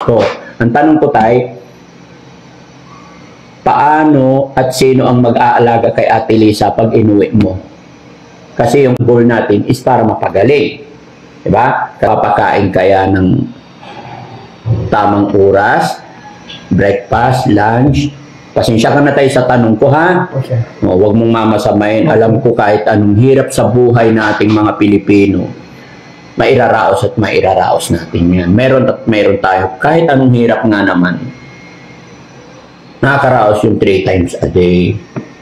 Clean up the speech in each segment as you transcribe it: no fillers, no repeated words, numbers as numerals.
ako. Ang tanong ko tay, paano at sino ang mag-aalaga kay Ate Lisa pag inuwi mo? Kasi yung goal natin is para mapagaling. Diba? Kapakain kaya ng tamang oras, breakfast, lunch. Pasensya ka na tayo sa tanong ko, ha? Okay. Huwag mong mamasamayin. Alam ko kahit anong hirap sa buhay nating mga Pilipino, mairaraos at mairaraos natin yan. Meron at meron tayo. Kahit anong hirap nga naman, nakakaraos yung 3 times a day.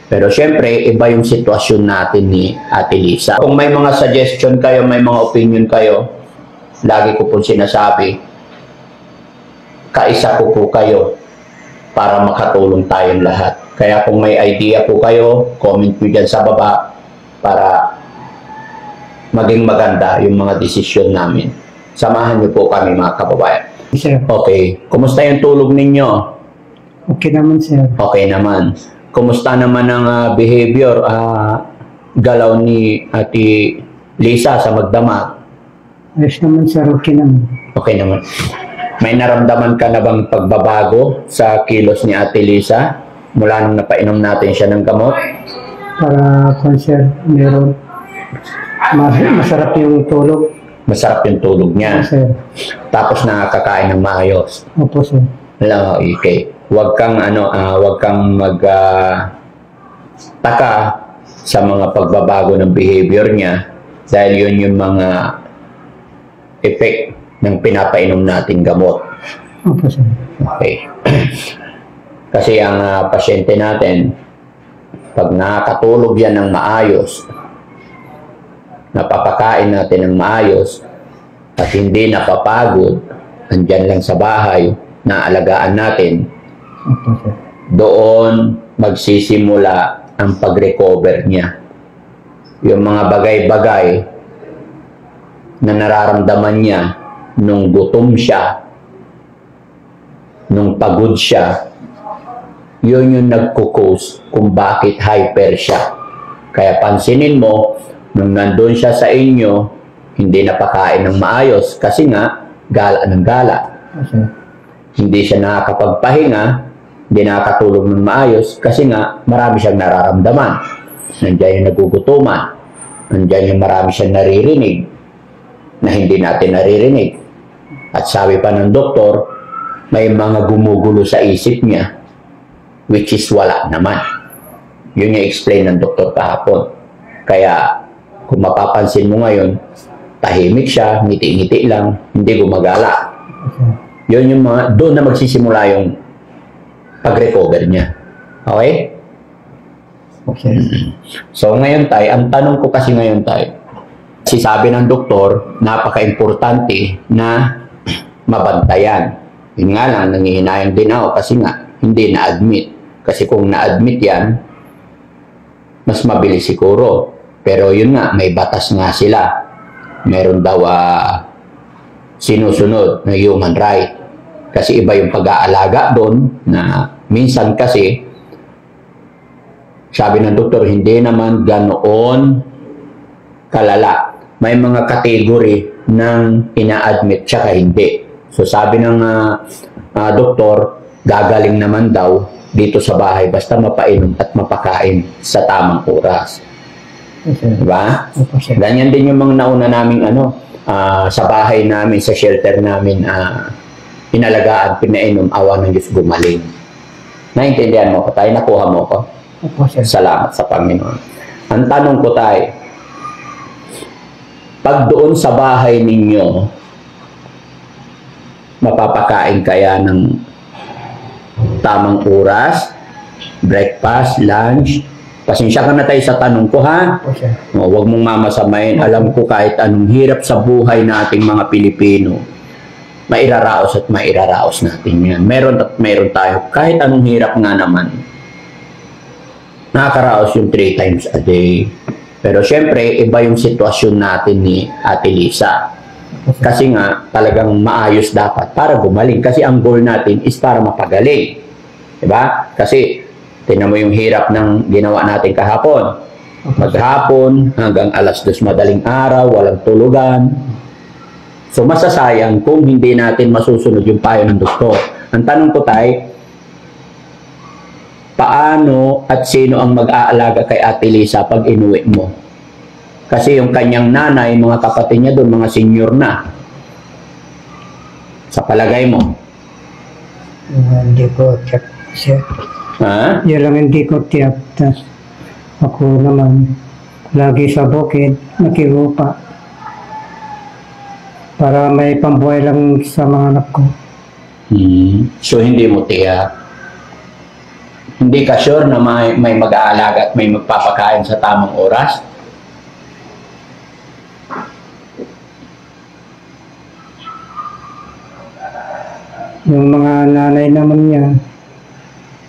Pero syempre, iba yung sitwasyon natin ni Ate Lisa. Kung may mga suggestion kayo, may mga opinion kayo, lagi ko po sinasabi, kaisa ko po kayo para makatulong tayong lahat. Kaya kung may idea po kayo, comment nyo dyan sa baba para maging maganda yung mga desisyon namin. Samahan nyo po kami mga kababayan. Sir, Okay, kumusta yung tulog ninyo? okay naman sir. Okay naman. Kumusta naman ang behavior, galaw ni Ate Lisa sa magdamag? Ayos naman sir, okay naman. Okay naman. May naramdaman ka na bang pagbabago sa kilos ni Ate Lisa mula nung napainom natin siya ng gamot? Para sir, meron masarap yung tulog. Masarap yung tulog niya. Sir. Tapos nakakakain ng maayos. Opo sir. Alam, okay. Huwag kang taka sa mga pagbabago ng behavior niya dahil yun yung mga effect ng pinapainom nating gamot. Opo sir. Okay. Kasi ang pasyente natin, pag nakakatulog yan ng maayos, napapakain natin ng maayos, at hindi napapagod, andyan lang sa bahay, naalagaan natin, Opo sir. doon magsisimula ang pag-recover niya. Yung mga bagay-bagay na nararamdaman niya nung gutom siya, nung pagod siya, yun yung nagkukos kung bakit hyper siya. Kaya pansinin mo, nung nandun siya sa inyo, hindi napakain ng maayos kasi nga, gala ng gala. Okay. Hindi siya nakakapagpahinga, hindi nakakatulog ng maayos kasi nga, marami siyang nararamdaman. Nandiyan yung nagugutuman. Nandiyan yung marami siyang naririnig na hindi natin naririnig. At sabi pa ng doktor, may mga gumugulo sa isip niya, which is wala naman. Yun yung explain ng doktor kahapon. Kaya, kung mapapansin mo ngayon, tahimik siya, ngiti-ngiti lang, hindi gumagala. Okay. Yun yung mga, doon na magsisimula yung pag-recover niya. Okay? Okay. So ngayon tayo, ang tanong ko kasi ngayon tayo, sabi ng doktor, napaka-importante na mabantayan. Yun nga lang, nangihinayang din ako kasi nga, hindi na-admit. Kasi kung na-admit yan, mas mabilis siguro. Pero yun nga, may batas nga sila. Meron daw sinusunod na human right. Kasi iba yung pag-aalaga doon na minsan kasi, sabi ng doktor, hindi naman ganoon kalala. May mga category ng ina-admit tsaka hindi. So sabi ng doktor, gagaling naman daw dito sa bahay basta mapainom at mapakain sa tamang oras. Okay. Diba? Okay. Ganyan din yung mga nauna naming sa bahay namin, sa shelter namin, inalagaan, pinainom, awa ng Diyos gumaling. Naintindihan mo ko tayo? Nakuha mo ko? Opo sir. Salamat sa Panginoon. Ang tanong ko tayo, pag doon sa bahay ninyo, mapapakain kaya ng tamang oras, breakfast, lunch? Pasensya ka na tayo sa tanong ko, ha? Okay. Huwag mong mamasamayin. Alam ko kahit anong hirap sa buhay nating mga Pilipino, mairaraos at mairaraos natin yan. Meron at meron tayo. Kahit anong hirap nga naman, nakakaraos yung 3 times a day. Pero syempre, iba yung sitwasyon natin ni Ate Lisa. Kasi nga, talagang maayos dapat para gumaling. Kasi ang goal natin is para mapagaling. Diba? Kasi, tingnan mo yung hirap ng ginawa natin kahapon. Maghapon hanggang alas 2 madaling araw, walang tulugan. So masasayang kung hindi natin masusunod yung payo ng doktor. Ang tanong ko tayo, paano at sino ang mag-aalaga kay Ate Lisa pag inuwi mo? Kasi yung kanyang nanay, mga kapatid niya doon, mga senior na. Sa palagay mo? Hindi ko check, sir. Ha? Yan lang hindi ko tiyak. Tas ako naman, lagi sa bukid, nakiupa. Para may pambuhay lang sa mga anak ko. So hindi mo tiyak. Hindi ka sure na may mag-aalaga at may magpapakain sa tamang oras? Yung mga nanay naman niya,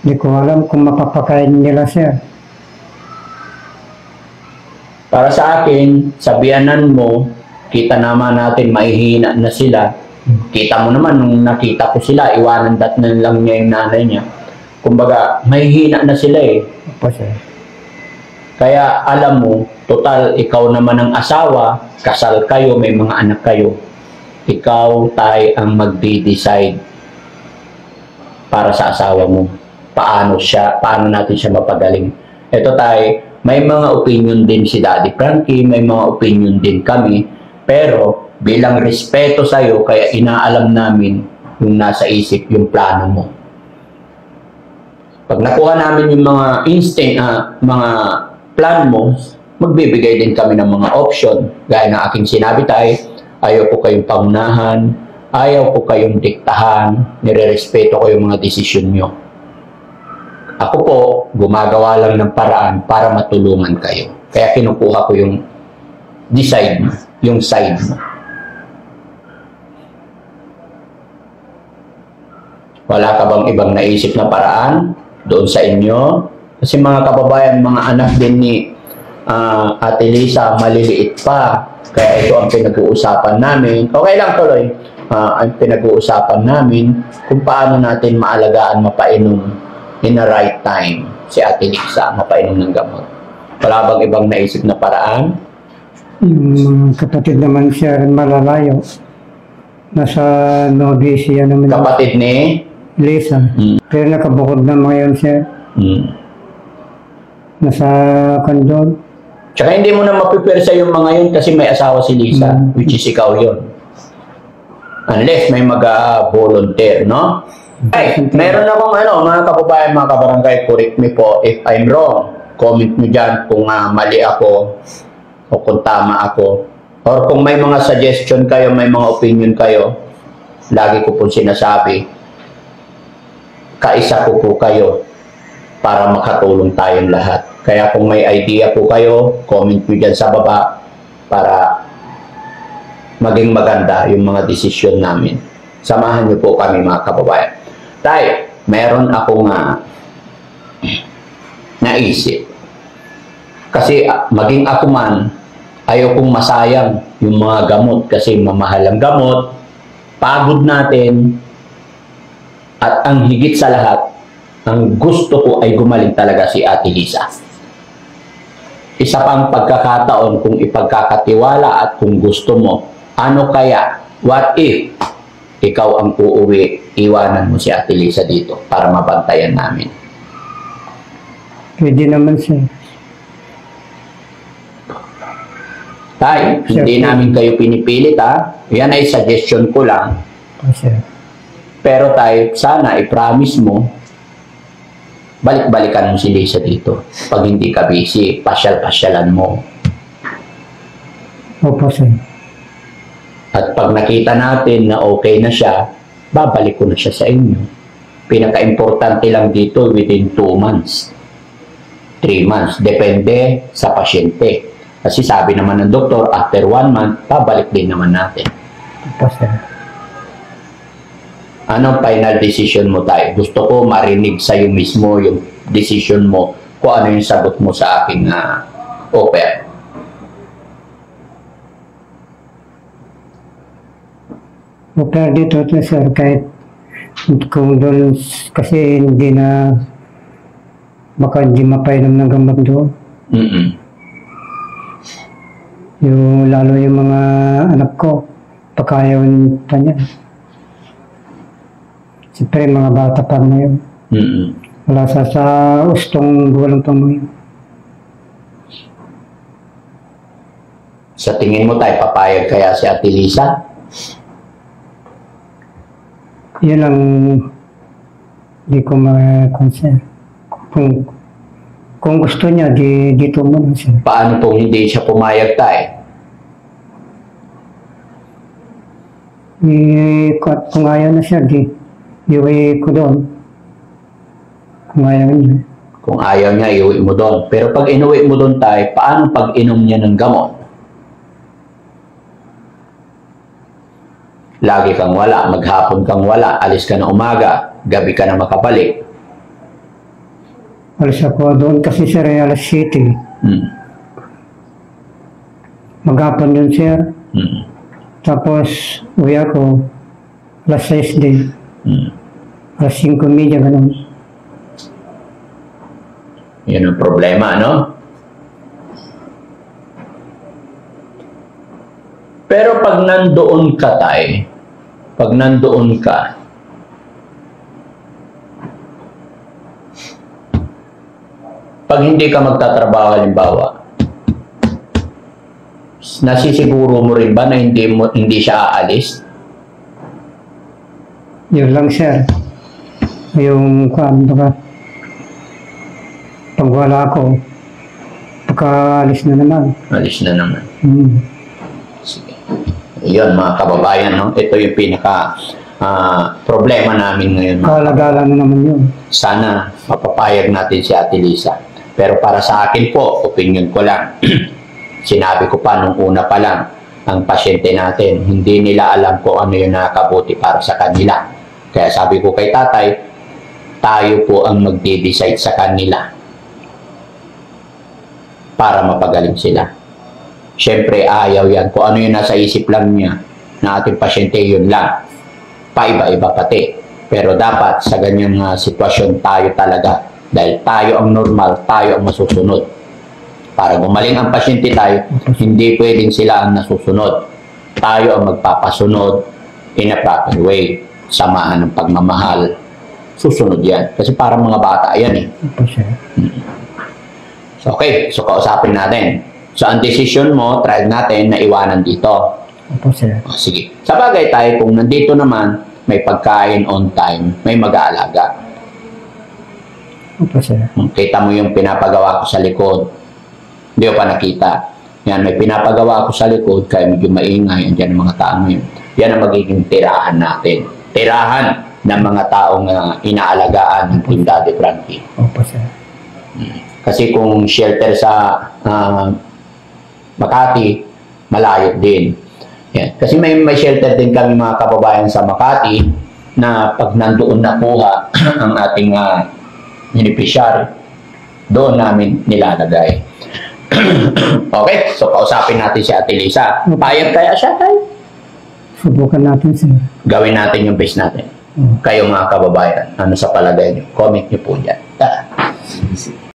hindi ko alam kung mapapakain nila, sir. Para sa akin, sa biyanan mo, kita naman natin mahihina na sila. Kita mo naman nung nakita ko sila, iwanan na lang niya yung nanay niya. Kumbaga, mahihina na sila eh. Opo, sir. Kaya alam mo, total, ikaw naman ang asawa, kasal kayo, may mga anak kayo. Ikaw, tay, ang magdi-decide para sa asawa mo. Paano natin siya mapagaling. Ito tay, may mga opinion din si Daddy Frankie, may mga opinion din kami, pero bilang respeto sa'yo, kaya inaalam namin yung nasa isip, yung plano mo. Pag nakuha namin yung mga instinct, mga plan mo, magbibigay din kami ng mga option. Gaya ng aking sinabi tayo, ayaw ko kayong pangunahan, ayaw ko kayong diktahan, nire-respeto ko yung mga desisyon nyo. Ako po, gumagawa lang ng paraan para matulungan kayo. Kaya kinukuha ko yung decide mo, yung side mo. Wala ka bang ibang naisip na paraan doon sa inyo? Kasi mga kababayan, mga anak din ni Ate Lisa, maliliit pa. Kaya ito ang pinag-uusapan namin. Okay lang, tuloy. Ang pinag-uusapan namin kung paano natin maalagaan, mapainom in the right time si Ate Lisa, mapainom ng gamot. Wala bang ibang naisip na paraan? Yung kapatid naman siya malalayo. Nasa Novicia naman. Kapatid ni Lisa. Pero nakabukod na ngayon siya. Nasa kandon. Tsaka hindi mo na mapipersa yung mga yun kasi may asawa si Lisa, which is ikaw yun. Unless may mag-volunteer, no? Ay, meron akong mga kababayan, mga kabarangay, correct me po if I'm wrong. Comment nyo dyan kung mali ako o kung tama ako. Or kung may mga suggestion kayo, may mga opinion kayo, lagi ko po sinasabi, kaisa ko po kayo para makatulong tayong lahat. Kaya kung may idea po kayo, comment nyo dyan sa baba para maging maganda yung mga desisyon namin. Samahan nyo po kami, mga kababayan. Tay, meron akong naisip. Kasi maging ako man, ayaw kong masayang yung mga gamot kasi mamahal ang gamot, pagod natin, at ang higit sa lahat, ang gusto ko ay gumaling talaga si Ate Lisa. Isa pang pagkakataon kung ipagkakatiwala at kung gusto mo, ano kaya, what if, ikaw ang uuwi, iwanan mo si Ate Lisa dito para mabantayan namin. Pwede naman siya. Tay, hindi namin kayo pinipilit Yan ay suggestion ko lang. Kasi Pero tay, sana i-promise mo, balik-balikan mo si Lisa dito. Pag hindi ka busy, pasyal-pasyalan mo. opo, sir. At pag nakita natin na okay na siya, babalik ko na siya sa inyo. Pinaka-importante lang dito within 2 months. 3 months. Depende sa pasyente. Kasi sabi naman ng doktor, after 1 month, babalik din naman natin. Opo, sir. Anong final decision mo tayo? Gusto ko marinig sa'yo mismo yung decision mo kung ano yung sagot mo sa aking offer. Okay, dito to, sir, kahit kung doon, kasi hindi na, baka hindi mapainom ng gamot doon. Lalo yung mga anak ko, pagkayaw pa niya. Siyempre, mga bata pa ngayon. Wala sa ustong walang pa ngayon. Sa tingin mo tayo, papayag kaya si Ate Lisa? Yun ang di ko ma-concern. Kung gusto niya, dito muna siya. Paano kung hindi siya pumayag tayo? Kung ayaw na siya, iuwi ko doon. Kung ayaw niya. Kung ayaw niya, iuwi mo doon. Pero pag inuwi mo doon tayo, paano pag inom niya ng gamot? Lagi kang wala, maghapon kang wala, alis ka na umaga, gabi ka na makabalik. Alis ako doon kasi sa alas 7. Maghapon doon sir. Tapos uwi ako alas 6 din. Alas 5:30 ganun. Yun ang problema, no? Pero pag nandoon ka tayo, pag nandoon ka, pag hindi ka magtatrabaho halimbawa, nasisiguro mo rin ba na hindi siya aalis? Yun lang sir. Yung baka pag wala ako, pagka-alis na naman. Alis na naman. Sige. Yun mga kababayan, no? Ito yung pinaka problema namin ngayon. Kalagala na naman yun. Sana mapapayag natin si Ate Lisa. Pero para sa akin po, opinion ko lang. Sinabi ko pa nung una pa lang, ang pasyente natin, hindi nila alam kung ano yung nakakabuti para sa kanila. Kaya sabi ko kay tatay, tayo po ang magde-decide sa kanila para mapagaling sila. Siyempre, ayaw yan. Kung ano yung nasa isip lang niya na ating pasyente, yun lang. Paiba-iba pati. Pero dapat sa ganyang sitwasyon tayo talaga. Dahil tayo ang normal, tayo ang masusunod. Para gumaling ang pasyente tayo, hindi pwedeng sila ang nasusunod. Tayo ang magpapasunod in a proper way. Samahan ng pagmamahal. Susunod yan. Kasi parang mga bata yan eh. So, okay. So, kausapin natin. So, ang decision mo, try natin na iwanan dito. Opo, sir. O, sige. Sa bagay tayo, kung nandito naman, may pagkain on time, may mag-aalaga. Opo, sir. Kita mo yung pinapagawa ko sa likod. Hindi ko pa nakita. Yan, may pinapagawa ko sa likod, kaya medyo maingay. Andiyan ang mga tao yun. Yan ang magiging tirahan natin. Tirahan ng mga taong inaalagaan ng Team Daddy Frankie. Opo, sir. Kasi kung shelter sa Makati, malayo din. Yan. Kasi may shelter din kami mga kababayan sa Makati na pag nandoon nakuha ang ating beneficiary, doon namin nilalagay. Okay, so kausapin natin si Ate Lisa. Payag kaya siya tayo? Subukan natin, sir. Gawin natin yung base natin. Kayo mga kababayan, ano sa palagay niyo? Comment niyo po dyan.